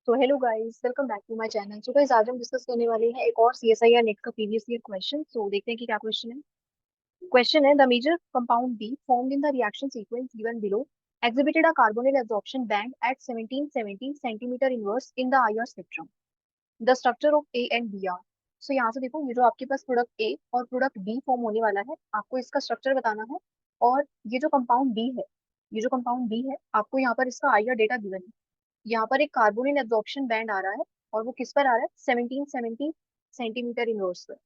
तो hello guys, welcome back to my channel. So guys, आज हम डिस्कस करने वाले हैं एक और सीएसआई या नेट का प्रीवियस ईयर क्वेश्चन। सो देखते हैं कि क्या क्वेश्चन है। क्वेश्चन है, the major compound be formed in the reaction sequence given below exhibited a carbonyl absorption band at 1770 centimeter inverse in the IR spectrum. The structure of A and B are. So यहाँ से देखो, ये जो आपके पास product ए और product B form होने वाला है, आपको इसका स्ट्रक्चर बताना है। और ये जो कंपाउंड बी है, ये जो कंपाउंड बी है, आपको यहाँ पर इसका आईआर डेटा गिवन है। यहाँ पर एक कार्बोनिल एब्जॉर्प्शन बैंड आ रहा है, और वो किस पर आ रहा है? 1770 सेंटीमीटर इनवर्स पर।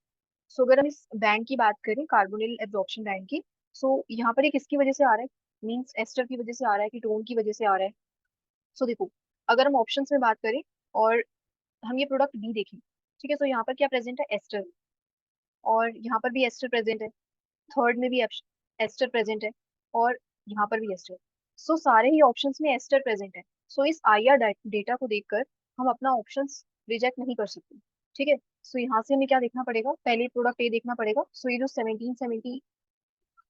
सो अगर हम इस बैंड की बात करें, कार्बोनिल एब्जॉर्प्शन बैंड की, सो यहाँ पर ये किसकी वजह से आ रहा है? मीन्स एस्टर की वजह से आ रहा है कि टोन की वजह से आ रहा है? सो देखो, अगर हम ऑप्शंस में बात करें और हम ये प्रोडक्ट बी देखें, ठीक है, तो यहाँ पर क्या प्रेजेंट है? एस्टर। और यहाँ पर भी एस्टर प्रेजेंट है, थर्ड में भी एस्टर प्रेजेंट है, और यहाँ पर भी एस्टर। सो सारे ही ऑप्शंस में एस्टर प्रेजेंट है। सो इस आईआर डेटा को देखकर हम अपना ऑप्शंस रिजेक्ट नहीं कर सकते। ठीक है, सो यहाँ से हमें क्या देखना पड़ेगा? पहले प्रोडक्ट ए देखना पड़ेगा। सो ये जो 1770,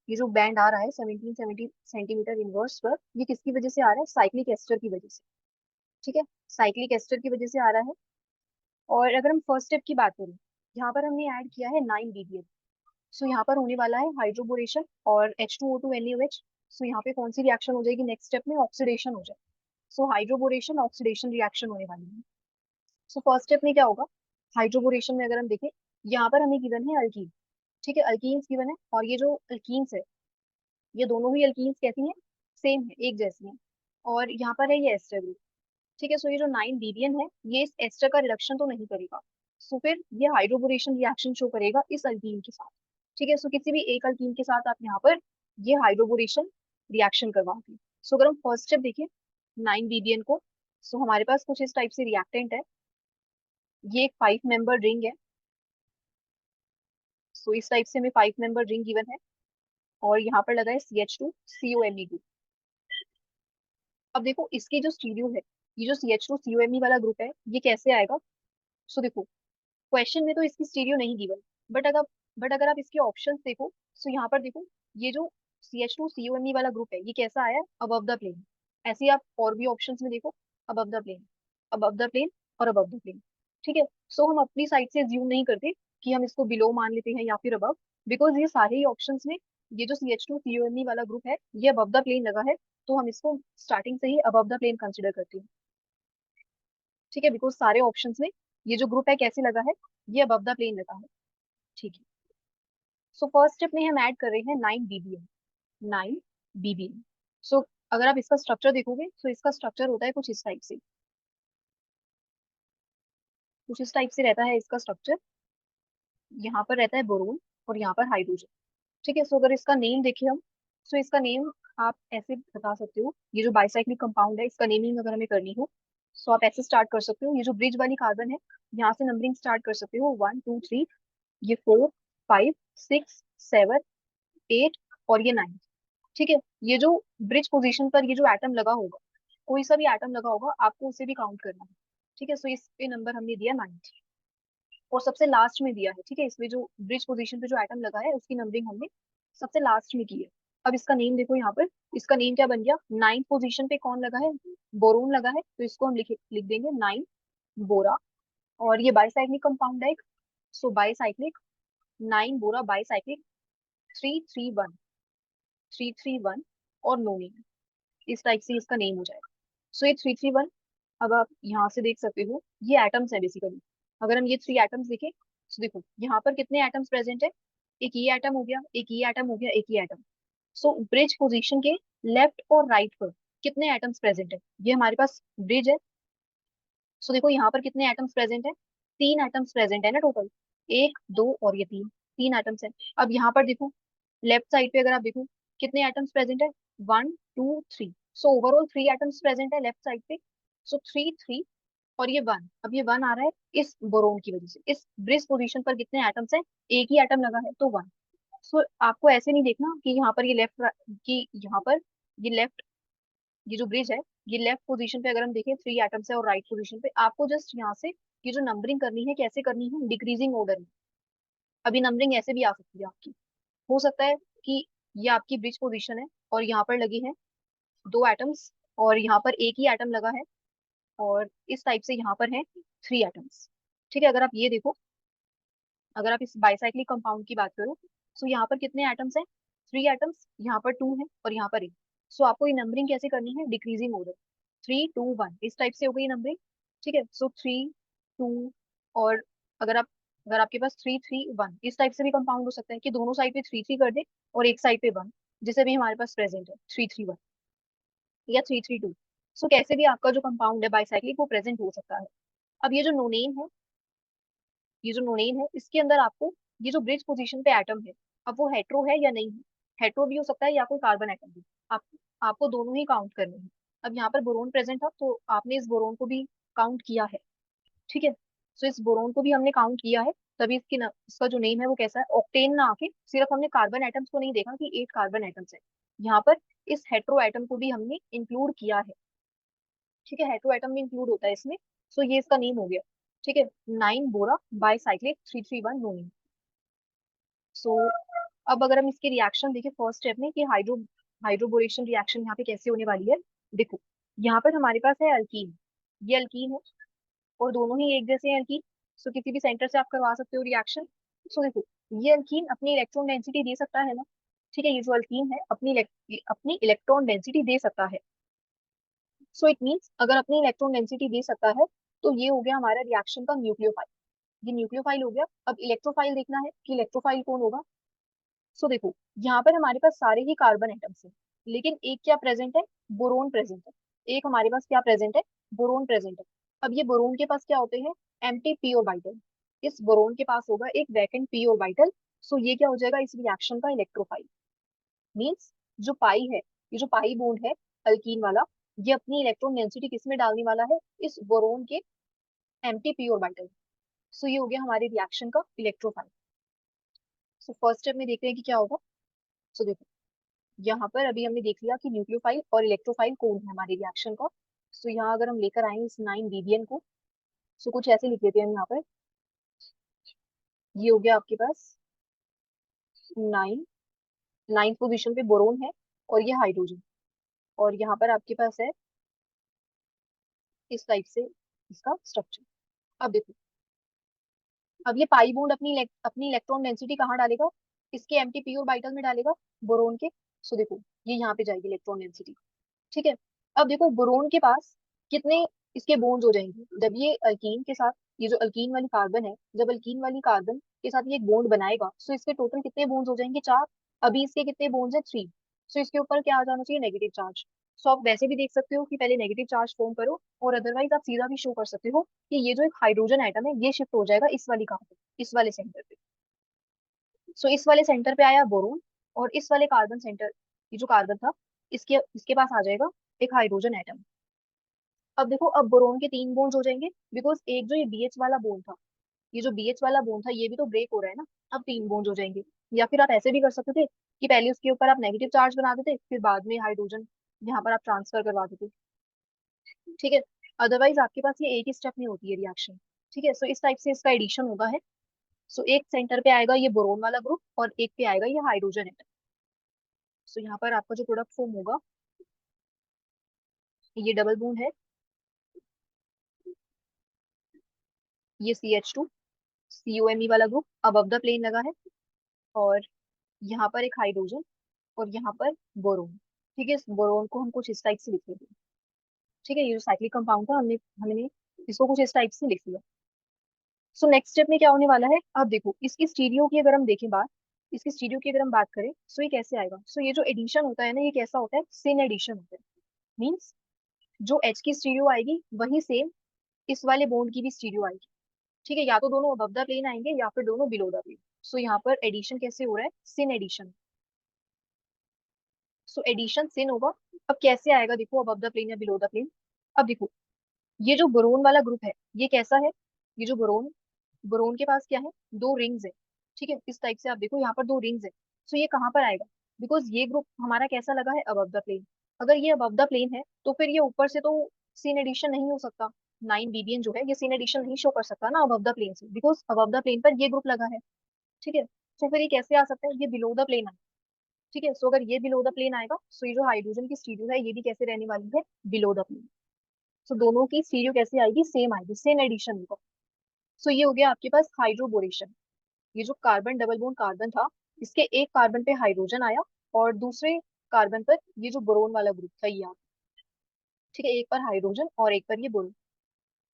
ये जो बैंड आ रहा है 1770 सेंटीमीटर इनवर्स पर, ये किसकी वजह से आ रहा है? साइक्लिक एस्टर की वजह से। ठीक है, साइक्लिक एस्टर की वजह से आ रहा है। और अगर हम फर्स्ट स्टेप की बात करें, यहाँ पर हमने ऐड किया है 9 BBN। सो यहाँ पर होने वाला है हाइड्रोबोरेशन और H2O2 NaOH। सो यहाँ पे कौन सी रिएक्शन हो जाएगी? नेक्स्ट स्टेप में ऑक्सीडेशन हो जाएगी। सो हाइड्रोबोरेशन ऑक्सीडेशन रिएक्शन होने वाली है। सो फर्स्ट स्टेप में क्या होगा? हाइड्रोबोरेशन में अगर हम देखें, यहाँ पर हमें गिवन है अल्कीन। ठीक है, अल्कीन्स गिवन है, और ये जो अल्कीन्स है, ये दोनों ही अल्कीन्स कैसी हैं? सेम है, एक जैसी हैं। और यहाँ पर है ये एस्टर ग्रुप। ठीक है, सो ये जो 9 BBN है, ये इस एस्टर का रिडक्शन तो नहीं करेगा। सो फिर ये हाइड्रोबोरेशन रिएक्शन शो करेगा इस अल्कीन के साथ। ठीक है, सो किसी भी एक अल्कीन के साथ आप यहाँ पर ये हाइड्रोबोरेशन रिएक्शन करवाओगे। सो अगर हम फर्स्ट स्टेप देखें 9 BBN को, सो हमारे पास कुछ इस टाइप से रिएक्टेंट है। ये एक 5 मेंबर रिंग है। सो इस टाइप से हमें 5 मेंबर रिंग गिवन है, और यहाँ पर लगा है CH2COMe2। अब देखो, इसकी जो स्टीरियो है, ये जो CH2COMe वाला ग्रुप है, ये कैसे आएगा? सो देखो, क्वेश्चन में तो इसकी स्टीरियो नहीं गिवन, बट अगर आप इसके ऑप्शंस देखो, सो यहाँ पर देखो, ये जो CH2COMe वाला ग्रुप है, ये कैसा आया है? Above the plane. ऐसे ही आप और भी ऑप्शंस में देखो, above the plane, above the plane, और अबव द प्लेन। ठीक है, सो हम अपनी साइड से ज्यूम नहीं करते कि हम इसको बिलो मान लेते हैं या फिर अबव, बिकॉज ये सारे ही ऑप्शंस में ये जो CH2COMe वाला ग्रुप है, ये अबव द प्लेन लगा है, तो हम इसको स्टार्टिंग से ही अबव द प्लेन कंसिडर करते हैं। ठीक है, बिकॉज सारे ऑप्शंस में ये जो ग्रुप है कैसे लगा है? ये अबव द प्लेन लगा है। ठीक है, सो फर्स्ट स्टेप में हम ऐड कर रहे हैं 9 BBN। 9 BBN। सो अगर आप इसका स्ट्रक्चर देखोगे, तो इसका स्ट्रक्चर होता है कुछ इस टाइप से, कुछ इस टाइप से रहता है इसका स्ट्रक्चर। यहाँ पर रहता है बोरोन, और यहाँ पर हाइड्रोजन। ठीक है, सो अगर इसका नेम देखें हम, सो इसका नेम आप ऐसे बता सकते हो। ये जो बाइसाइक्लिक कंपाउंड है, इसका नेमिंग अगर हमें करनी हो, सो आप ऐसे स्टार्ट कर सकते हो। ये जो ब्रिज वाली कार्बन है, यहाँ से नंबरिंग स्टार्ट कर सकते हो, 1 2 3, ये 4 5 6 7 8, और ये 9। ठीक है, ये जो ब्रिज पोजीशन पर ये जो एटम लगा होगा, कोई सा भी एटम लगा होगा, आपको उसे भी काउंट करना है। ठीक है, सो इस पे नंबर हमने दिया 9, और सबसे लास्ट में दिया है। ठीक है, इसमें जो ब्रिज पोजीशन पे जो एटम लगा है, उसकी नंबरिंग हमने सबसे लास्ट में की है। अब इसका नेम देखो यहाँ पर, इसका नेम क्या बन गया? 9th पोजीशन पे कौन लगा है? बोरोन लगा है, तो इसको हम लिख देंगे 9 बोरा। और ये बाईसाइक्लिक कंपाउंड है एक, सो बाईसाइक्लिक, 9 बोरा बाईसाइक्लिक, 3 3 1, 3 3 1, और नो नेम। इस टाइप से इसका नेम हो जाएगा। सो ये 3 3 1। अब आप यहाँ से देख सकते हो, ये एटम्स है बेसिकली। अगर हम ये 3 एटम्स देखें, तो देखो यहाँ पर कितने एटम्स प्रेजेंट है? एक ये एटम हो गया, एक ये एटम हो गया, एक ये एटम। सो ब्रिज पोजीशन के लेफ्ट और राइट पर कितने एटम्स प्रेजेंट है? ये हमारे पास ब्रिज है। सो देखो यहाँ पर कितने एटम्स प्रेजेंट है? 3 एटम्स प्रेजेंट है ना टोटल। एक, दो, और ये तीन, 3 एटम्स है। अब यहाँ पर देखो, लेफ्ट साइड पे अगर आप देखो, कितने एटम्स प्रेजेंट है? 1 2 3। सो ओवरऑल 3 एटम्स प्रेजेंट है लेफ्ट साइड पे। सो 3 3, और ये 1। अब ये 1 आ रहा है इस बोरोन की वजह से। इस ब्रिज पोजीशन पर कितने एटम्स है? एक ही एटम लगा है, तो 1। सो आपको ऐसे नहीं देखना कि यहाँ पर ये लेफ्ट, कि यहाँ पर ये लेफ्ट, ये जो ब्रिज है, ये लेफ्ट पोजीशन पे अगर हम देखें 3 एटम्स है, और राइट पोजीशन पे आपको जस्ट यहाँ से ये जो नंबरिंग करनी है, कैसे करनी है? डिक्रीजिंग ऑर्डर में। अभी नंबरिंग ऐसे भी आ सकती है आपकी। हो सकता है कि ये आपकी ब्रिज पोजीशन है, और यहाँ पर लगी है 2 एटम्स, और यहाँ पर एक ही एटम लगा है, और इस टाइप से यहाँ पर है 3 एटम्स। ठीक है, अगर आप ये देखो, अगर आप इस बाइसाइक्लिक कंपाउंड की बात करो, सो यहाँ पर कितने एटम्स हैं? 3 एटम्स, यहाँ पर 2 है और यहाँ पर 1। सो आपको ये नंबरिंग कैसे करनी है? डिक्रीजिंग ऑर्डर, 3 2 1 इस टाइप से हो गई नंबरिंग। ठीक है, सो 3 2, और अगर आप, अगर आपके पास 3 3 1 इस टाइप से भी कंपाउंड हो सकता है कि दोनों साइड पे 3 3 कर दे और एक साइड पे 1, जैसे भी हमारे पास प्रेजेंट है 3 3 1 या 3 3 2। सो कैसे भी आपका जो कंपाउंड है बाइसाइक्लिक वो प्रेजेंट हो सकता है। अब ये जो नोनेन है, ये जो नोनेन है इसके अंदर आपको ये जो ब्रिज पोजीशन पे एटम है, अब वो हेट्रो है या नहीं है? हेट्रो भी हो सकता है या कोई कार्बन एटम भी। आप आपको दोनों ही काउंट करने हैं। अब यहाँ पर बोरोन प्रेजेंट था तो आपने इस बोरोन को भी काउंट किया है। ठीक है, सो इस बोरोन को भी हमने काउंट किया है, तभी इसका जो नेम है वो कैसा है? ऑक्टेन ना आके सिर्फ हमने कार्बन एटम्स को नहीं देखा कि 8 कार्बन एटम्स है, यहाँ पर इस हेट्रो एटम को भी हमने इंक्लूड किया है। ठीक है, हेट्रो एटम भी इंक्लूड होता है इसमें। सो ये इसका नेम हो गया। ठीक है, 9 बोरा बाईसाइक्लिक 3 3 1 नोनिन। सो अब अगर हम इसके रिएक्शन देखें फर्स्ट स्टेप में कि हाइड्रोबोरेशन रिएक्शन यहाँ पे कैसे होने वाली है। देखो, यहाँ पर हमारे पास है अल्कीन, ये अल्कीन है और दोनों ही एक जैसे हैं अल्कीन। सो किसी भी सेंटर से आप करवा सकते हो रिएक्शन। सो देखो, ये अल्कीन अपनी इलेक्ट्रॉन डेंसिटी दे सकता है ना? ठीक है, ये जो अल्कीन है अपनी इलेक्ट्रॉन डेंसिटी दे सकता है। सो इट मीन्स अगर अपनी इलेक्ट्रॉन डेंसिटी दे सकता है तो ये हो गया हमारा रिएक्शन का न्यूक्लियोफाइल। ये न्यूक्लियोफाइल हो गया। अब इलेक्ट्रोफाइल देखना है कि इलेक्ट्रोफाइल कौन होगा। सो देखो, यहाँ पर हमारे पास सारे ही कार्बन एटम्स हैं, लेकिन एक क्या प्रेजेंट है? बोरोन प्रेजेंट है। एक हमारे पास क्या प्रेजेंट है? बोरोन प्रेजेंट है। अब ये बोरोन के पास क्या होते हैं? Empty P orbital. इस बोरोन के पास होगा एक वैकेंट पी ऑर्बिटल। सो ये क्या हो जाएगा इस रिएक्शन का इलेक्ट्रोफाइल। मीन्स जो पाई है, ये जो पाई बॉन्ड है अल्कीन वाला, ये अपनी इलेक्ट्रॉन डेंसिटी किस में डालने वाला है? इस बोरोन के एम्प्टी पी ऑर्बिटल। सो ये हो गया हमारे रिएक्शन का इलेक्ट्रोफाइल। सो फर्स्ट स्टेप में देखते हैं कि क्या होगा। सो देखो, यहाँ पर अभी हमने देख लिया कि न्यूक्लियोफाइल और इलेक्ट्रोफाइल कौन है हमारे रिएक्शन का। सो यहाँ अगर हम लेकर आए इस 9 वीडियन को, सो कुछ ऐसे लिख लेते हैं हम यहाँ पर। ये हो गया आपके पास 9, 9th पोजिशन पे बोरोन है और ये हाइड्रोजन, और यहाँ पर आपके पास है इस टाइप से इसका स्ट्रक्चर। अब देखो, अब ये पाई बॉन्ड अपनी इलेक्ट्रॉन डेंसिटी कहाँ डालेगा? इसके एम्प्टी पी ऑर्बिटल में डालेगा, बोरोन के। सो देखो, ये यहाँ पे जाएगी इलेक्ट्रॉन डेंसिटी। ठीक है, अब देखो बोरोन के पास कितने इसके बॉन्ड्स हो जाएंगे जब ये अल्कीन के साथ, ये जो अल्कीन वाली कार्बन है, जब अल्कीन वाली कार्बन के साथ ये एक बॉन्ड बनाएगा, सो इसके टोटल कितने बॉन्ड्स हो जाएंगे? 4। अभी इसके कितने बॉन्ड्स हैं? 3। सो इसके ऊपर क्या आ जाना चाहिए? Negative charge. सो आप वैसे भी देख सकते हो कि पहले नेगेटिव चार्ज फॉर्म करो, और अदरवाइज आप सीधा भी शो कर सकते हो कि ये जो एक हाइड्रोजन एटम है ये शिफ्ट हो जाएगा इस वाली कार्बन, इस वाले सेंटर पे। सो इस वाले सेंटर पे आया बोरोन, और इस वाले कार्बन सेंटर, ये जो कार्बन था, इसके इसके पास आ जाएगा एक हाइड्रोजन एटम। अब देखो, अब बोरोन के 3 बॉन्ड्स हो जाएंगे, बिकॉज एक जो ये बीएच वाला बॉन्ड था, ये जो बीएच वाला बॉन्ड था ये भी तो ब्रेक हो रहा है ना। अब 3 बॉन्ड्स हो जाएंगे। या फिर आप ऐसे भी कर सकते थे कि पहले उसके ऊपर आप नेगेटिव चार्ज बना देते, फिर बाद में हाइड्रोजन यहाँ पर आप ट्रांसफर करवा देते। ठीक है, अदरवाइज आपके पास ये एक ही स्टेप में होती है रिएक्शन। ठीक है, सो इस टाइप से इसका एडिशन होगा है। सो एक सेंटर पे आएगा ये बोरोन वाला ग्रुप और एक पे आएगा ये हाइड्रोजन एटम। सो यहाँ पर आपका जो प्रोडक्ट फॉर्म होगा, ये डबल बॉन्ड है, ये CH2 COMe वाला ग्रुप अबव द प्लेन लगा है, और यहाँ पर एक हाइड्रोजन, और यहाँ पर बोरोन। ठीक है, इस बोरोन को हम कुछ इस टाइप से लिख लेंगे। ठीक है, ये जो साइक्लिक कंपाउंड था हमने हमने इसको कुछ इस टाइप से लिख लिया। सो नेक्स्ट स्टेप में क्या होने वाला है? अब देखो, इसकी स्टीरियो की अगर हम देखें बात, इसकी स्टीरियो की अगर हम बात करें, सो ये कैसे आएगा? सो ये जो एडिशन होता है ना, ये कैसा होता है? सिन एडिशन होता है। मीन्स जो H की स्टीरियो आएगी वही सेम इस वाले बॉन्ड की भी स्टीरियो आएगी। ठीक है, या तो दोनों अबव द प्लेन आएंगे या फिर दोनों बिलो द प्लेन। सो यहाँ पर एडिशन कैसे हो रहा है? सिन एडिशन। सो एडिशन सिन होगा। अब कैसे आएगा? देखो, अबव द प्लेन या बिलो द प्लेन। अब देखो, ये जो बोरोन वाला ग्रुप है ये कैसा है? ये जो बोरोन, बोरोन के पास क्या है? 2 रिंग्स है। ठीक है, इस टाइप से आप देखो, यहाँ पर 2 रिंग्स है। सो ये कहाँ पर आएगा? बिकॉज ये ग्रुप हमारा कैसा लगा है? Above the plane. अगर ये अबव द प्लेन है तो फिर ये ऊपर से तो सीन एडिशन नहीं हो सकता। 9 वीडियन जो है ये सीन एडिशन नहीं शो कर सकता ना अबव द प्लेन से, बिकॉज अबव द प्लेन पर ये ग्रुप लगा है। ठीक है, तो फिर ये कैसे आ सकता है? ये बिलो द प्लेन आएगा। ठीक है, सो अगर ये बिलो द प्लेन आएगा, सो ये जो हाइड्रोजन की स्टीरियो है ये भी कैसे रहने वाली है? Below the plane. सो दोनों की स्टीरियो कैसे आएगी, सेम आएगी, सेम एडिशन होगा। सो ये हो गया आपके पास हाइड्रोबोरेशन। ये जो कार्बन डबल बॉन्ड कार्बन था, इसके एक कार्बन पे हाइड्रोजन आया और दूसरे कार्बन पर ये जो बोरोन वाला ग्रुप था ये आ गया। ठीक है, एक पर हाइड्रोजन और एक पर ये बोरोन।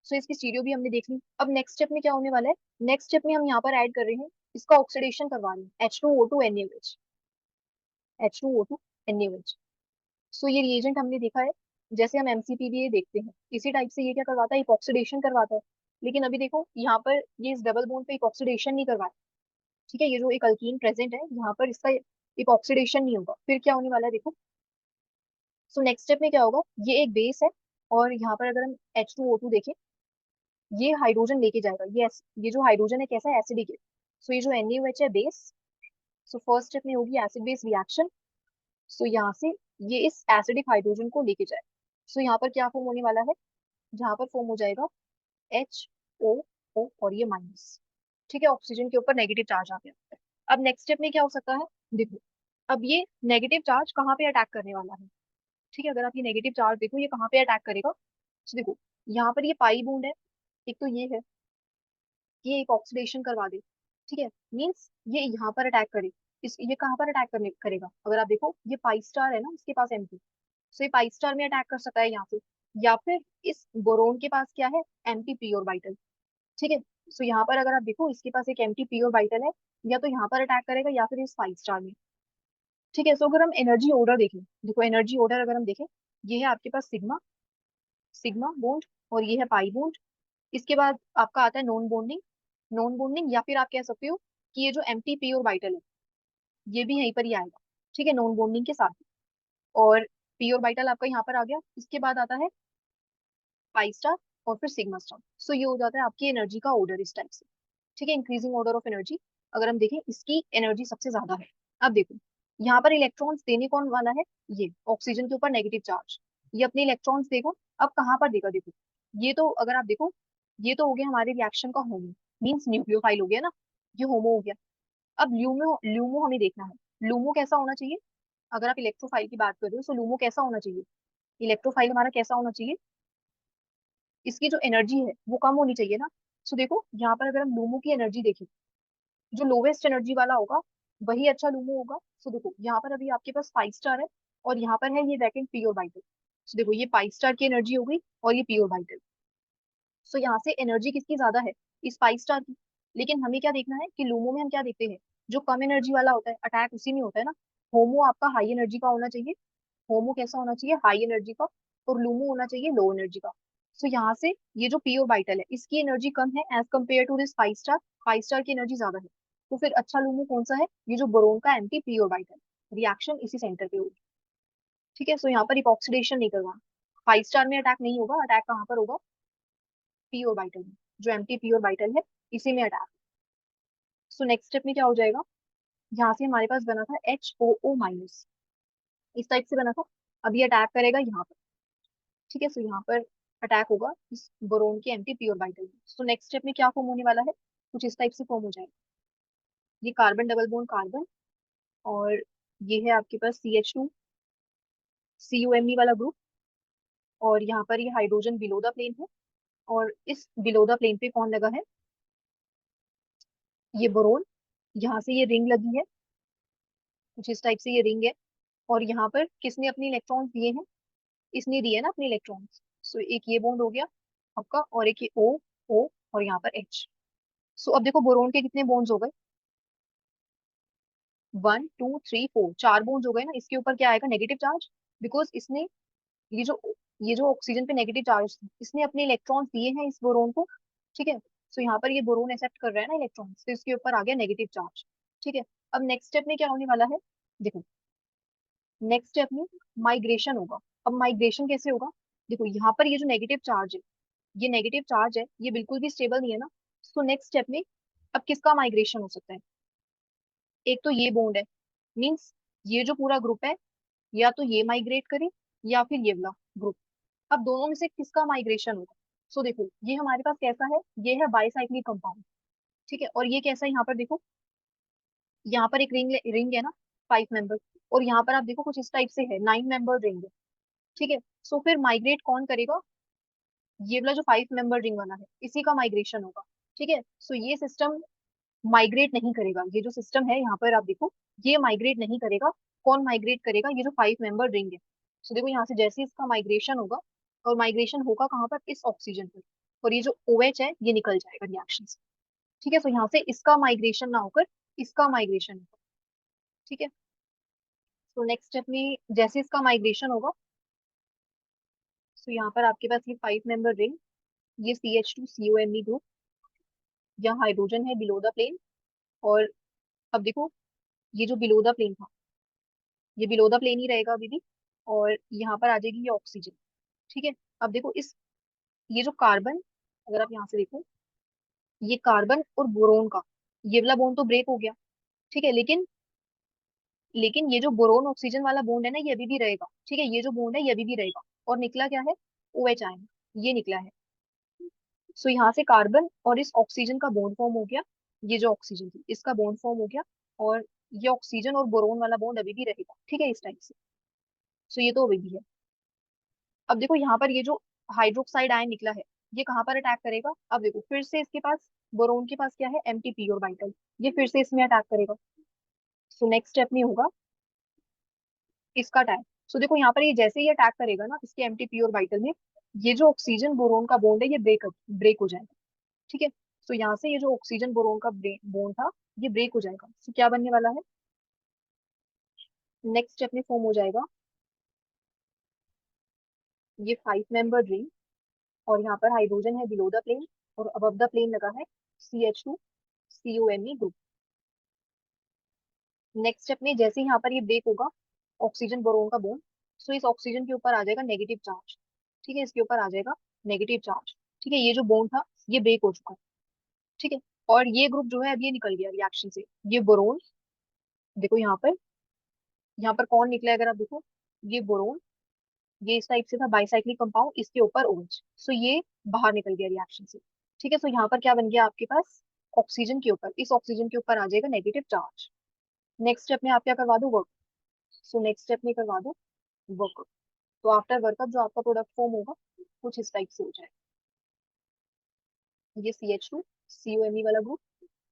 सो इसकी स्टीरियो भी हमने देख ली। अब नेक्स्ट स्टेप में क्या होने वाला है, नेक्स्ट स्टेप में हम यहाँ पर ऐड कर रहे हैं, इसका ऑक्सीडेशन करवा रहे हैं, H2O2 NaOH, H2O2 NaOH। सो ये रिएजेंट हमने देखा है, जैसे हम MCPBA देखते हैं इसी टाइप से ये क्या करवाता है, इपॉक्सीडेशन करवाता है। लेकिन अभी देखो यहाँ पर ये इस डबल बॉन्ड पे इपॉक्सीडेशन नहीं करवाया। ठीक है, ये जो एक अल्कीन प्रेजेंट है यहाँ पर इसका इपॉक्सीडेशन नहीं होगा। फिर क्या होने वाला है देखो। सो नेक्स्ट स्टेप में क्या होगा, ये एक बेस है और यहाँ पर अगर हम H2O2 देखें, ये हाइड्रोजन लेके जाएगा, ये जो हाइड्रोजन है कैसा है, एसिडिक है। सो ये जो NaOH है बेस, सो फर्स्ट स्टेप में होगी एसिड बेस रिएक्शन। सो यहाँ से ये इस एसिडिक हाइड्रोजन को लेके जाए। सो यहाँ पर क्या फॉर्म होने वाला है, जहाँ पर फॉर्म हो जाएगा HOO और ये माइनस। ठीक है, ऑक्सीजन के ऊपर नेगेटिव चार्ज आ गया। अब नेक्स्ट स्टेप में क्या हो सकता है, देखो अब ये नेगेटिव चार्ज कहाँ पे अटैक करने वाला है। ठीक है, अगर आप ये नेगेटिव चार्ज देखो ये कहाँ पे अटैक करेगा। तो देखो यहाँ पर ये पाई बॉन्ड है, एक तो ये है, ये एक ऑक्सीडेशन करवा दे। ठीक है, मीन्स ये यहाँ पर अटैक करे। इस ये कहाँ पर अटैक करने करेगा, अगर आप देखो ये पाई स्टार है ना इसके पास एमपी, सो ये पाई स्टार में अटैक कर सकता है यहाँ से। या फिर इस बोरोन के पास क्या है, एम्प्टी पी ऑर्बिटल। ठीक है, सो यहाँ पर अगर आप देखो इसके पास एक एम्प्टी पी ऑर्बिटल है, या तो यहाँ पर अटैक करेगा या फिर इस पाई स्टार में। ठीक है, सो अगर हम एनर्जी ऑर्डर देखें, देखो एनर्जी ऑर्डर अगर हम देखें, ये है आपके पास सिग्मा, सिग्मा बॉन्ड, और ये है पाई बॉन्ड। इसके बाद आपका आता है नॉन बॉन्डिंग, नॉन बॉन्डिंग, या फिर आप कह सकते हो कि ये जो एम्प्टी पी ऑर्बिटल है ये भी यहीं पर ही आएगा। ठीक है, नॉन बॉन्डिंग के साथ। और पी ऑर्बिटल आपका यहाँ पर आ गया, इसके बाद आता है पाई स्टार और फिर सिग्मा स्टार। सो ये हो जाता है आपकी एनर्जी का ऑर्डर इस टाइप से। ठीक है, इंक्रीजिंग ऑर्डर ऑफ एनर्जी। अगर हम देखें इसकी एनर्जी सबसे ज्यादा है। अब देखो यहाँ पर इलेक्ट्रॉन्स देने कौन वाला है, ये ऑक्सीजन के ऊपर नेगेटिव चार्ज, ये अपने इलेक्ट्रॉन्स देगा। अब कहाँ पर देगा देखो, ये तो अगर आप देखो ये तो हो गया हमारे रिएक्शन का होमो, मीन्स न्यूक्लियोफाइल हो गया ना, ये होमो हो गया। अब ल्यूमो, ल्यूमो हमें देखना है, लूमो कैसा होना चाहिए। अगर आप इलेक्ट्रोफाइल की बात कर रहे हो तो लूमो कैसा होना चाहिए, इलेक्ट्रोफाइल हमारा कैसा होना चाहिए, इसकी जो एनर्जी है वो कम होनी चाहिए ना। सो देखो यहाँ पर अगर हम लूमो की एनर्जी देखें, जो लोवेस्ट एनर्जी वाला होगा वही अच्छा लूमो होगा। सो देखो यहाँ पर अभी आपके पास 5 स्टार है और यहाँ पर है ये वैकेंट पी ऑर्बिटल। सो देखो ये 5 स्टार की एनर्जी हो गई और ये पी ऑर्बिटल। सो यहाँ से एनर्जी किसकी ज्यादा है, इस 5 स्टार की। लेकिन हमें क्या देखना है कि लूमो में हम क्या देखते हैं, जो कम एनर्जी वाला होता है अटैक उसी में होता है ना। होमो आपका हाई एनर्जी का होना चाहिए, होमो कैसा होना चाहिए, हाई एनर्जी का, और लूमो होना चाहिए लो एनर्जी का। सो यहाँ से ये जो पी ऑर्बिटल है इसकी एनर्जी कम है as compare to this 5 star, 5 star की एनर्जी ज्यादा है। तो फिर अच्छा लूमो कौन सा है, ये जो बोरोन का एंटी पी ऑर्बिटल, रिएक्शन इसी सेंटर पे होगी। ठीक है, सो यहाँ पर इपॉक्सीडेशन नहीं करवाना, 5 स्टार में अटैक नहीं होगा, अटैक कहाँ पर होगा, पी ऑर्बिटल में, जो एंटी पी ऑर्बिटल है इसी में अटैक। सो नेक्स्ट स्टेप में क्या हो जाएगा, यहाँ से हमारे पास बना था HOO माइनस, इस टाइप से बना था। अब ये अटैक करेगा यहाँ पर। ठीक है, सो यहाँ पर अटैक होगा इस बोरोन के एंटी पी ऑर्बिटल में। सो नेक्स्ट स्टेप में क्या फॉर्म होने वाला है, कुछ इस टाइप से फॉर्म हो जाएगा, ये कार्बन डबल बॉन्ड कार्बन, और ये है आपके पास CH2 COMe वाला ग्रुप, और यहाँ पर ये हाइड्रोजन बिलो द प्लेन है। और इस बिलो द प्लेन पे कौन लगा है, ये बोरोन, यहाँ से ये रिंग लगी है, कुछ इस टाइप से ये रिंग है। और यहाँ पर किसने अपने इलेक्ट्रॉन्स दिए हैं, इसने दिए ना अपने इलेक्ट्रॉन्स। सो एक ये बॉन्ड हो गया आपका, और एक ये O और यहाँ पर H। सो अब देखो बोरोन के कितने बॉन्ड्स हो गए, 1 2 3 4, 4 बॉन्ड्स हो गए ना। इसके ऊपर क्या आएगा, नेगेटिव चार्ज, बिकॉज इसने ये जो ये जो ऑक्सीजन पे नेगेटिव चार्ज इसने अपने इलेक्ट्रॉन्स दिए हैं इस बोरोन को। ठीक है, सो यहाँ पर ये बोरोन एक्सेप्ट कर रहा है ना इलेक्ट्रॉन्स, तो इसके ऊपर आ गया नेगेटिव चार्ज। ठीक है, अब नेक्स्ट स्टेप में क्या होने वाला है, देखो नेक्स्ट स्टेप में माइग्रेशन होगा। अब माइग्रेशन कैसे होगा, देखो यहाँ पर ये जो नेगेटिव चार्ज है, ये नेगेटिव चार्ज है, ये बिल्कुल भी स्टेबल नहीं है ना। सो नेक्स्ट स्टेप में अब किसका माइग्रेशन हो सकता है, एक तो ये बॉन्ड है, मीन्स ये जो पूरा ग्रुप है या तो ये माइग्रेट करे या फिर ये वाला ग्रुप। अब दोनों में से किसका माइग्रेशन होगा। सो देखो ये हमारे पास कैसा है, ये है बाईसाइक्लिक कंपाउंड। ठीक है, और ये कैसा है, यहाँ पर देखो यहाँ पर एक रिंग रिंग है ना, 5 मेंबर, और यहाँ पर आप देखो कुछ इस टाइप से है 9 मेंबर रिंग है। ठीक है, सो फिर माइग्रेट कौन करेगा, ये वाला जो 5 मेंबर रिंग वाला है इसी का माइग्रेशन होगा। ठीक है, सो ये सिस्टम माइग्रेट नहीं करेगा। ये जो सिस्टम है यहाँ पर आप देखो, ये माइग्रेट नहीं करेगा। कौन माइग्रेट करेगा? ये जो 5 मेंबर रिंग है। सो देखो यहाँ से जैसे इसका माइग्रेशन होगा, और माइग्रेशन होगा कहाँ पर? इस ऑक्सीजन पर, और ये जो OH है ये निकल जाएगा रिएक्शन से। ठीक है, सो यहाँ से इसका माइग्रेशन ना होकर इसका माइग्रेशन होगा। ठीक है, तो नेक्स्ट स्टेप में जैसे इसका माइग्रेशन होगा, सो यहाँ पर आपके पास ये 5 मेंबर रिंग, ये CH2COMe ग्रुप, यहाँ हाइड्रोजन है बिलो द प्लेन। और अब देखो, ये जो बिलो द प्लेन था, ये बिलो द प्लेन ही रहेगा अभी भी। और यहाँ पर आ जाएगी ये ऑक्सीजन। ठीक है, अब देखो इस, ये जो कार्बन, अगर आप यहाँ से देखो, ये कार्बन और बोरोन का ये वाला बॉन्ड तो ब्रेक हो गया। ठीक है, लेकिन ये जो बोरोन ऑक्सीजन वाला बॉन्ड है ना, ये अभी भी रहेगा। ठीक है, ये जो बॉन्ड है ये अभी भी रहेगा, और निकला क्या है? OH आयन, ये निकला है। सो यहाँ से कार्बन और इस ऑक्सीजन का बॉन्ड फॉर्म हो गया। ये जो ऑक्सीजन थी इसका बॉन्ड फॉर्म हो गया, और ये ऑक्सीजन और बोरोन वाला बॉन्ड अभी भी रहेगा। ठीक है, इस टाइप से। सो ये तो अभी भी है। अब देखो यहाँ पर ये जो हाइड्रोक्साइड आयन निकला है, ये कहाँ पर अटैक करेगा? अब देखो फिर से इसके पास, बोरोन के पास क्या है? MTP ऑर्बिटल, ये फिर से इसमें अटैक करेगा। सो नेक्स्ट स्टेप में होगा इसका अटैक। सो देखो यहाँ पर ये जैसे ही अटैक करेगा ना इसके MTP ऑर्बिटल में, ये जो ऑक्सीजन बोरोन का बॉन्ड है ये ब्रेक हो जाएगा। ठीक है, तो यहाँ से ये जो ऑक्सीजन बोरोन का बॉन्ड था ये ब्रेक हो जाएगा। तो क्या बनने वाला है? नेक्स्ट स्टेप में फॉर्म हो जाएगा ये 5 मेंबर रिंग, और यहाँ पर हाइड्रोजन है बिलो द प्लेन, और अबव द प्लेन लगा है CH2COMe ग्रुप। नेक्स्ट स्टेप में जैसे ही यहाँ पर ये ब्रेक होगा, ऑक्सीजन बोरोन का बॉन्ड, सो इस ऑक्सीजन के ऊपर आ जाएगा नेगेटिव चार्ज। ठीक है, इसके ऊपर आ जाएगा नेगेटिव चार्ज। ठीक है, ये जो बॉन्ड था ये ब्रेक हो चुका है। ठीक है, और ये ग्रुप जो है अब ये निकल गया रिएक्शन से। ये बोरोन, देखो यहाँ पर कौन निकला है? अगर आप देखो, ये बोरोन, ये इस टाइप से था बाइसाइक्लिक कंपाउंड, इसके ऊपर OH, सो ये बाहर निकल गया रिएक्शन से। ठीक है, सो यहाँ पर क्या बन गया आपके पास? ऑक्सीजन के ऊपर, इस ऑक्सीजन के ऊपर आ जाएगा नेगेटिव चार्ज। नेक्स्ट स्टेप में आप क्या करवा दो? वर्क। सो नेक्स्ट स्टेप में करवा दो वर्कअप। तो आफ्टर वर्कअप जो आपका प्रोडक्ट फॉर्म होगा कुछ इस टाइप से हो जाएगा। ये CH2COMe वाला ग्रुप,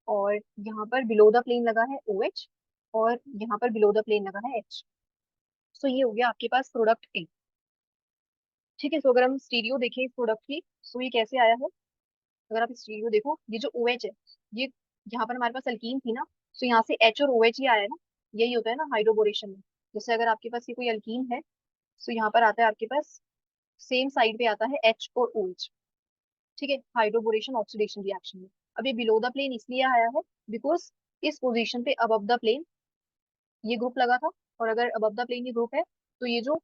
और यहाँ पर बिलो द प्लेन लगा है OH, और यहाँ पर बिलो द प्लेन लगा है H। सो ये हो गया आपके पास प्रोडक्ट A। ठीक है, सो अगर हम स्टीरियो देखें इस प्रोडक्ट की, सो ये कैसे आया है? अगर आप स्टीरियो देखो, ये जो OH है, ये यहाँ पर हमारे पास अल्कीन थी ना, सो यहाँ से H और OH ही आया है ना। यही होता है ना हाइड्रोबोरेशन में। जैसे अगर आपके पास ये कोई अल्कीन है, सो यहाँ पर आता है आपके पास, सेम साइड पे आता है H और OH। ठीक है, हाइड्रोबोरेशन ऑक्सीडेशन रिएक्शन में। अब ये बिलो द प्लेन इसलिए आया है बिकॉज इस पोजीशन पे अबव द प्लेन ये ग्रुप लगा था, और अगर अबव द प्लेन ये ग्रुप है, तो ये जो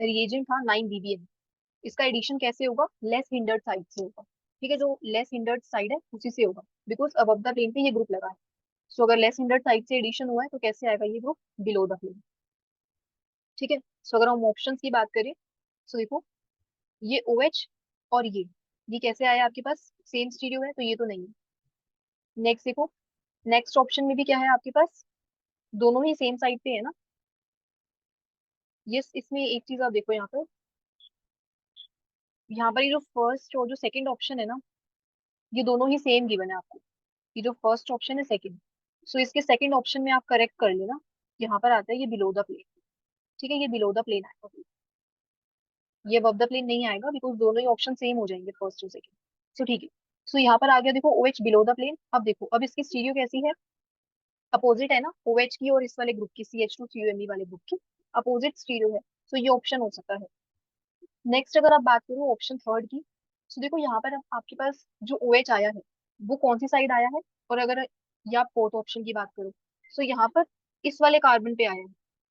रिएजेंट था 9 BBN, इसका एडिशन कैसे होगा? लेस हिंडर्ड साइड से होगा। ठीक है, जो लेस हिंडर्ड साइड है उसी से होगा, बिकॉज अबव द प्लेन पे ये ग्रुप लगा है। सो अगर लेस हिंडर्ड साइड से एडिशन हुआ है तो कैसे आएगा ये ग्रुप? Below the plane. ठीक है, सो अगर हम ऑप्शंस की बात करें, सो देखो, ये OH और ये कैसे आया आपके पास? सेम स्टीरियो है तो ये तो नहीं है। नेक्स्ट देखो, नेक्स्ट ऑप्शन में भी क्या है आपके पास? दोनों ही सेम साइड पे है ना। ये इसमें एक चीज आप देखो, यहाँ पर ये जो फर्स्ट और जो सेकंड ऑप्शन है ना, ये दोनों ही सेम गिवन है आपको। ये जो फर्स्ट ऑप्शन है, सेकंड, सो इसके सेकंड ऑप्शन में आप करेक्ट कर लेना। यहाँ पर आता है ये बिलो द प्लेन। ठीक है, ये बिलो द प्लेन आएगा, ये अबव द प्लेन नहीं आएगा, बिकॉज दोनों ही ऑप्शन सेम हो जाएंगे फर्स्ट और सेकंड। सो ठीक है, सो यहाँ पर आ गया देखो OH बिलो द प्लेन। अब देखो, अब इसकी स्टीरियो कैसी है? अपोजिट है ना OH की, और इस वाले ग्रुप की CH2COMe वाले ग्रुप की अपोजिट स्टीरियो है। सो ये ऑप्शन हो सकता है। नेक्स्ट अगर आप बात करो ऑप्शन थर्ड की, तो देखो यहाँ पर अब आपके पास जो OH आया है वो कौन सी साइड आया है? और अगर या आप फोर्थ ऑप्शन की बात करो, तो यहाँ पर इस वाले कार्बन पे आया है।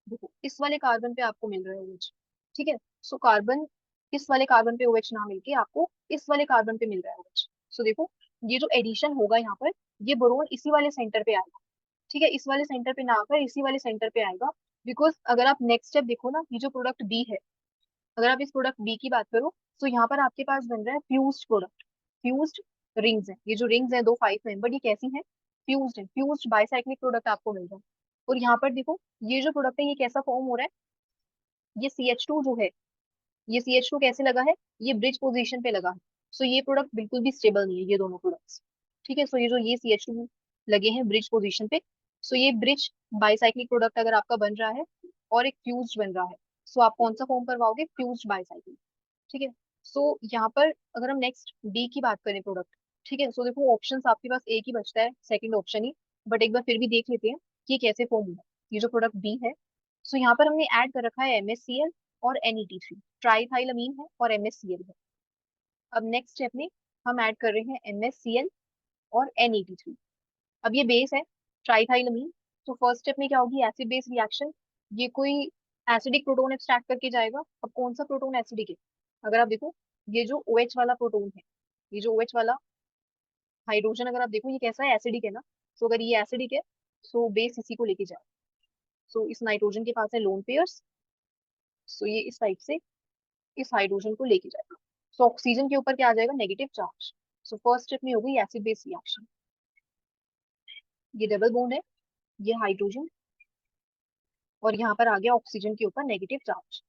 देखो इस वाले कार्बन पे आपको मिल रहा है OH। ठीक है, सो कार्बन, इस वाले कार्बन पे OH ना मिलके आपको इस वाले कार्बन पे मिल रहा है OH। सो देखो, ये जो एडिशन होगा यहाँ पर, ये बोरोन इसी वाले सेंटर पे आएगा। ठीक है, इस वाले सेंटर पे ना आकर इसी वाले सेंटर पे आएगा। बिकॉज अगर आप नेक्स्ट स्टेप देखो ना, ये जो प्रोडक्ट बी है, अगर आप इस प्रोडक्ट बी की बात करो, तो यहाँ पर आपके पास बन रहा है फ्यूज्ड प्रोडक्ट। फ्यूज्ड रिंग्स है, ये जो रिंग्स है दो 5 मेंबर, ये कैसी है? फ्यूज्ड है, फ्यूज्ड बाइसाइक्लिक प्रोडक्ट आपको मिल रहा है। और यहाँ पर देखो, ये जो प्रोडक्ट है ये कैसा फॉर्म हो रहा है? ये CH2 जो है, ये CH2 कैसे लगा है, ये ब्रिज पोजीशन पे लगा है। सो ये प्रोडक्ट बिल्कुल भी स्टेबल नहीं है, ये दोनों प्रोडक्ट्स। ठीक है, सो ये जो ये CH2 लगे हैं ब्रिज पोजीशन पे, सो ये ब्रिज बाईसाइक्लिक प्रोडक्ट अगर आपका बन रहा है और एक फ्यूज्ड बन रहा है, सो आप कौन सा फॉर्म करवाओगे, फ्यूज्ड बाईसाइक्लिक। ठीक है, सो यहाँ पर अगर हम नेक्स्ट डी की बात करें प्रोडक्ट, ठीक है, सो देखो ऑप्शंस आपके पास एक ही बचता है, सेकंड ऑप्शन ही। बट एक बार फिर भी देख लेते हैं कि ये कैसे फॉर्म हुआ, ये जो प्रोडक्ट बी है। सो यहाँ पर हमने ऐड कर रखा है MsCl और NET3, ट्राइथाइलमीन है और MsCl है। अब नेक्स्ट स्टेप में हम ऐड कर रहे हैं MsCl और NET3। अब ये बेस है ट्राइथाइलमीन। तो फर्स्ट स्टेप में क्या होगी, एसिड बेस रिएक्शन। ये कोई एसिडिक प्रोटोन एक्सट्रैक्ट करके जाएगा। अब कौन सा प्रोटोन एसिडिक है, अगर आप देखो ये जो OH वाला प्रोटोन है, ये जो OH वाला हाइड्रोजन अगर आप देखो ये कैसा है, एसिडिक है ना। सो अगर ये एसिडिक है, सो बेस इसी को लेके जाए। सो इस नाइट्रोजन के पास है लोन पेयर्स, सो ये इस टाइप से इस हाइड्रोजन को लेके जाएगा। सो ऑक्सीजन के ऊपर क्या आ जाएगा, negative charge. So first step में होगी एसिड बेस रिएक्शन। ये डबल बॉन्ड है, ये हाइड्रोजन, और यहाँ पर आ गया ऑक्सीजन के ऊपर नेगेटिव चार्ज।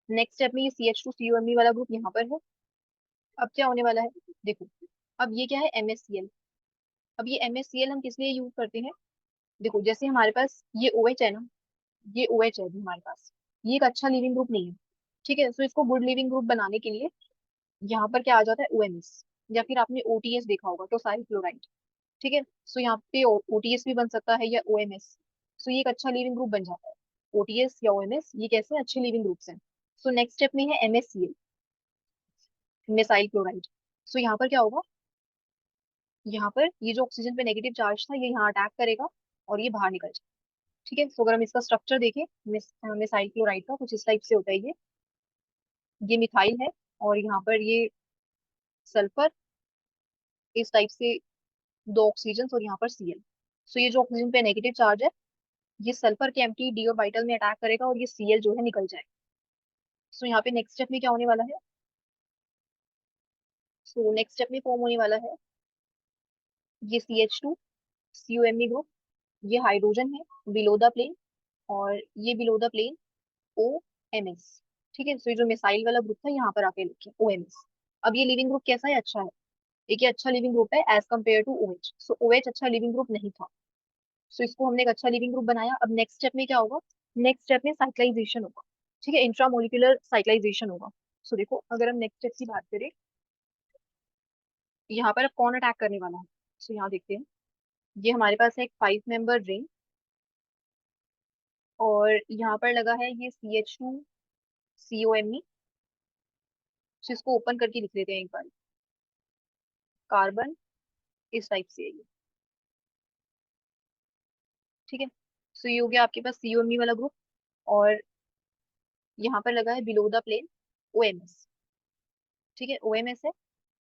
नेक्स्ट स्टेप में ये CH2COMe वाला ग्रुप यहाँ पर है। अब क्या होने वाला है, देखो अब ये क्या है, MsCl। अब ये MsCl हम किस लिए यूज करते हैं, देखो जैसे हमारे पास ये OH है ना, ये OH है अभी हमारे पास, ये एक अच्छा लिविंग ग्रुप नहीं है। ठीक है, सो इसको गुड लिविंग ग्रुप बनाने के लिए यहाँ पर क्या आ जाता है, OMS, या फिर आपने OTS देखा होगा, टोसाइल क्लोराइड। ठीक है, सो यहाँ पे OTS भी बन सकता है या OMS। सो ये एक अच्छा लिविंग ग्रुप बन जाता है। OTS या OMS ये कैसे अच्छे लिविंग ग्रुप्स हैं। सो नेक्स्ट स्टेप में है MsCl, मेसाइल क्लोराइड। सो यहाँ पर क्या होगा, यहाँ पर ये जो ऑक्सीजन पे नेगेटिव चार्ज था ये यहाँ अटैक करेगा और ये बाहर निकल जाएगा। ठीक है, सो अगर हम इसका स्ट्रक्चर देखें, मेसाइल क्लोराइड का कुछ इस टाइप से होता है। ये मिथाइल है, और यहाँ पर ये सल्फर, इस टाइप से दो ऑक्सीजन, और यहाँ पर Cl। सो ये जो ऑक्सीजन पे नेगेटिव चार्ज है, ये सल्फर के एम्प्टी डी ऑर्बिटल में अटैक करेगा और ये Cl जो है निकल जाएगा। सो यहाँ पे नेक्स्ट स्टेप में क्या होने वाला है, सो नेक्स्ट स्टेप में फॉर्म होने वाला है ये CH2COMe ग्रुप। ये हाइड्रोजन है बिलो द प्लेन, और ये बिलो द प्लेन OMS। ठीक है, सो ये जो मिसाइल वाला ग्रुप था यहाँ पर आके लिखे OMS। अब ये लिविंग ग्रुप कैसा है, अच्छा है। एक ये अच्छा लिविंग ग्रुप है as compare to OH। So OH अच्छा लिविंग ग्रुप नहीं था, सो इसको हमने एक अच्छा लिविंग ग्रुप बनाया। अब नेक्स्ट स्टेप में क्या होगा, नेक्स्ट स्टेप में साइक्लाइजेशन होगा। ठीक है, इंट्रामोलिकुलर साइक्लाइजेशन होगा। सो देखो अगर हम नेक्स्ट स्टेप की बात करें, यहाँ पर अब कौन अटैक करने वाला है, सो यहाँ देखते हैं। ये हमारे पास है एक 5 मेंबर रिंग, और यहाँ पर लगा है ये CH2COMe। सो इसको ओपन करके लिख लेते हैं एक बार। कार्बन इस टाइप से है ये। ठीक है, सो ये हो गया आपके पास COMe वाला ग्रुप, और यहाँ पर लगा है बिलो द प्लेन OMS। ठीक है, OMS है,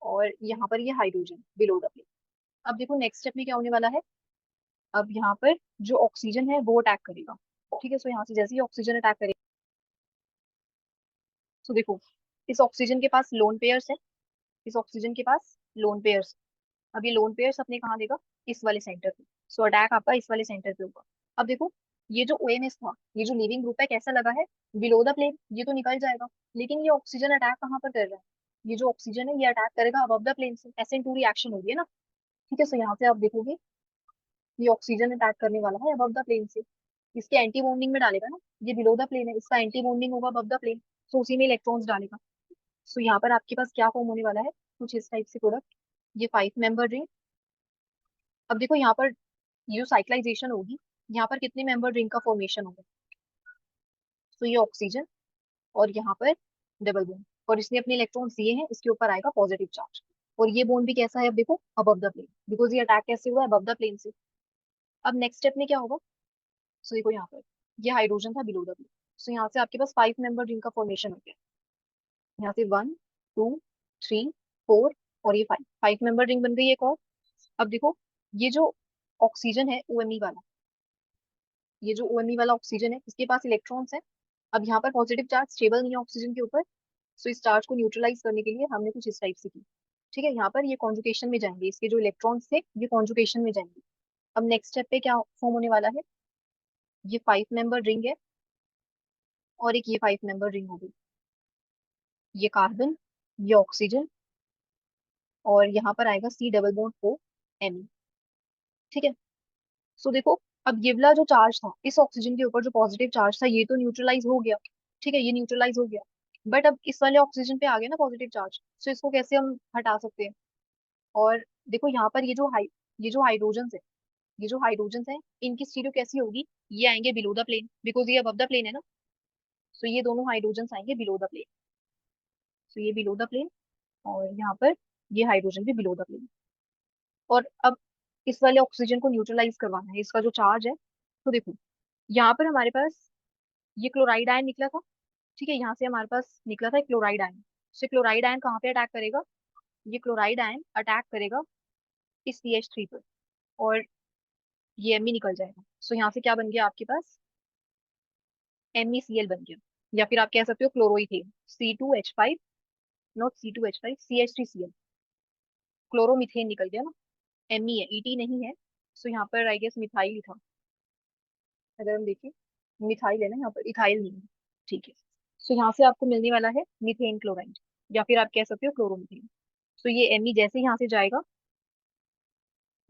और यहाँ पर ये हाइड्रोजन बिलो द प्लेन। अब देखो नेक्स्ट स्टेप में क्या होने वाला है, अब यहाँ पर जो ऑक्सीजन है वो अटैक करेगा। ठीक है, सो यहाँ से जैसे ही ऑक्सीजन अटैक करेगा, तो देखो इस ऑक्सीजन के पास लोन पेयर्स है, इस ऑक्सीजन के पास लोन पेयर्स। अब ये लोन पेयर्स अपने कहाँ देगा, इस वाले सेंटर पे। सो अटैक आपका इस वाले सेंटर पे होगा। अब देखो ये जो OMS था, ये जो लिविंग ग्रुप है कैसा लगा है, बिलो द प्लेन, ये तो निकल जाएगा। लेकिन ये ऑक्सीजन अटैक कहाँ पर कर रहा है, ये जो ऑक्सीजन है ये अटैक करेगा अबव द प्लेन से, SN2 रिएक्शन हो रही है ना। ठीक है, सो यहाँ से आप देखोगे ये ऑक्सीजन अटैक करने वाला है अबव द प्लेन से, इसके एंटी बॉन्डिंग में डालेगा ना। ये बिलो द प्लेन है, इसका एंटी बॉन्डिंग होगा अबव द प्लेन, सो उसी में इलेक्ट्रॉन्स डालेगा। सो यहाँ पर आपके पास क्या फॉर्म होने वाला है, कुछ इस टाइप से प्रोडक्ट। ये 5 मेंबर रिंग। अब देखो यहाँ पर ये जो साइक्लाइजेशन होगी, यहाँ पर कितने मेंबर रिंग का फॉर्मेशन होगा, तो ये ऑक्सीजन, और यहाँ पर डबल बॉन्ड, और इसने अपने इलेक्ट्रॉन दिए हैं, इसके ऊपर आएगा पॉजिटिव चार्ज। और ये बॉन्ड भी कैसा है, अब देखो अबव द प्लेन, बिकॉज ये अटैक कैसे हुआ है, अबव द प्लेन से। अब नेक्स्ट स्टेप में क्या होगा, सो देखो यहाँ पर ये हाइड्रोजन था बिलो द प्लेन। सो यहाँ से आपके पास 5 मेंबर रिंग का फॉर्मेशन हो गया। यहाँ से 1 2 3 4, और ये 5 5 मेंबर रिंग बन गई एक और। अब देखो ये जो ऑक्सीजन है OMe वाला, ये जो OMe वाला ऑक्सीजन है इसके पास इलेक्ट्रॉन्स है। अब यहाँ पर पॉजिटिव चार्ज स्टेबल नहीं है ऑक्सीजन के ऊपर, सो इस चार्ज को न्यूट्रलाइज करने के लिए हमने कुछ इस टाइप से की। ठीक है, यहाँ पर ये कॉन्जुगेशन में जाएंगे, इसके जो इलेक्ट्रॉन्स थे ये कॉन्जुगेशन में जाएंगे। अब नेक्स्ट स्टेप पे क्या फॉर्म होने वाला है, ये 5 मेंबर रिंग है, और एक ये 5 मेंबर रिंग हो गई। ये कार्बन, ये ऑक्सीजन, और यहाँ पर आएगा C double bond O N। ठीक है। सो देखो, अब ये वाला जो चार्ज था इस ऑक्सीजन के ऊपर, जो पॉजिटिव चार्ज था, ये तो न्यूट्रलाइज हो गया। ठीक है, ये न्यूट्रलाइज हो गया। बट अब इस वाले ऑक्सीजन पे आ गया ना पॉजिटिव चार्ज, सो इसको कैसे हम हटा सकते हैं? और देखो यहाँ पर ये जो हाइड्रोजन है, ये जो हाइड्रोजन है, इनकी स्टीरियो कैसी होगी? ये आएंगे बिलो द प्लेन, बिकॉज ये अबव द प्लेन है ना। सो ये दोनों हाइड्रोजन आएंगे बिलो द प्लेन। सो ये बिलो द प्लेन, और यहाँ पर ये हाइड्रोजन भी बिलो द प्लेन। और अब इस वाले ऑक्सीजन को न्यूट्रलाइज करवाना है, इसका जो चार्ज है। तो देखो, यहाँ पर हमारे पास ये क्लोराइड आयन निकला था। ठीक है, यहाँ से हमारे पास निकला था क्लोराइड आयन। तो क्लोराइड आयन कहाँ पे अटैक करेगा? ये क्लोराइड आयन अटैक करेगा इस CH3 पर, और ये Me निकल जाएगा। सो यहाँ से क्या बन गया आपके पास? MECl बन गया। या फिर आप कह सकते हो chloroethane, C2H5, not C2H5, CH3Cl, chloromethane निकल गया ना। Me है, ET नहीं है। सो यहाँ पर आई गेस मिथाइल था। अगर हम देखें, मिथाइल है ना यहाँ पर, इथाइल नहीं है। ठीक है। सो यहाँ से आपको मिलने वाला है मीथेन क्लोराइड, या फिर आप कह सकते हो क्लोरोमीथेन। सो ये Me जैसे यहाँ से जाएगा,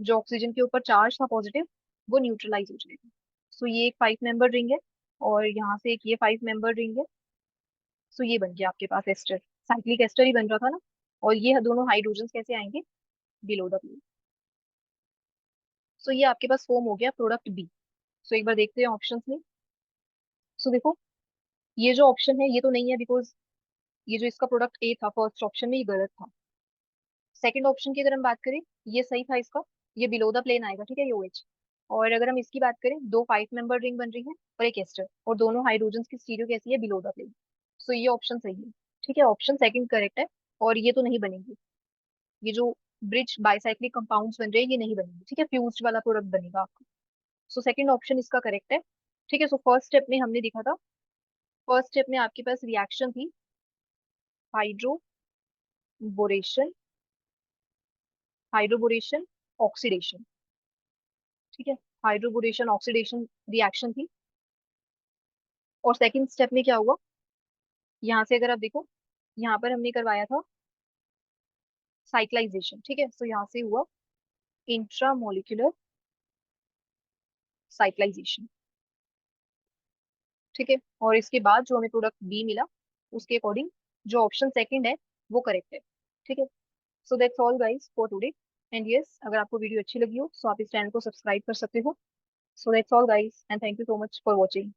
जो ऑक्सीजन के ऊपर चार्ज था पॉजिटिव, वो न्यूट्रलाइज हो जाएगा। सो ये एक 5 मेंबर रिंग है, और यहाँ से एक ये 5 मेंबर रिंग है। सो ये बन गया आपके पास एस्टर, साइक्लिक एस्टर ही बन रहा था ना। और ये दोनों हाइड्रोजन कैसे आएंगे? Below the plane. सो ये आपके पास फॉर्म हो गया प्रोडक्ट बी। सो एक बार देखते हैं ऑप्शंस में। सो देखो, ये जो ऑप्शन है ये तो नहीं है, बिकॉज ये जो इसका प्रोडक्ट ए था फर्स्ट ऑप्शन में, ये गलत था। सेकंड ऑप्शन की अगर हम बात करें, ये सही था इसका, ये बिलो द प्लेन आएगा। ठीक है, ये OH। और अगर हम इसकी बात करें, दो 5 मेंबर रिंग बन रही है और एक एस्टर, और दोनों हाइड्रोजन की स्टीरियो कैसी है? Below the plane. सो ये ऑप्शन सही है। ठीक है, ऑप्शन सेकंड करेक्ट है। और ये तो नहीं बनेंगे, ये जो ब्रिज बाइसाइक्लिक कंपाउंड्स बन रहे हैं ये नहीं बनेंगे। ठीक है, फ्यूज्ड वाला प्रोडक्ट बनेगा आपका। सो सेकंड ऑप्शन इसका करेक्ट है। ठीक है, सो फर्स्ट स्टेप में हमने देखा था, फर्स्ट स्टेप में आपके पास रिएक्शन थी हाइड्रोबोरेशन, हाइड्रोबोरेशन ऑक्सीडेशन। ठीक है, हाइड्रोबोरेशन ऑक्सीडेशन रिएक्शन थी। और सेकंड स्टेप में क्या हुआ? यहाँ से अगर आप देखो, यहाँ पर हमने करवाया था साइक्लाइजेशन। ठीक है, सो यहाँ से हुआ इंट्रामोलिकुलर साइक्लाइजेशन। ठीक है, और इसके बाद जो हमें प्रोडक्ट बी मिला, उसके अकॉर्डिंग जो ऑप्शन सेकंड है वो करेक्ट है। ठीक है, so that's all guys for today. And yes, अगर आपको वीडियो अच्छी लगी हो तो आप इस चैनल को सब्सक्राइब कर सकते हो। So that's all guys, and thank you so much for watching.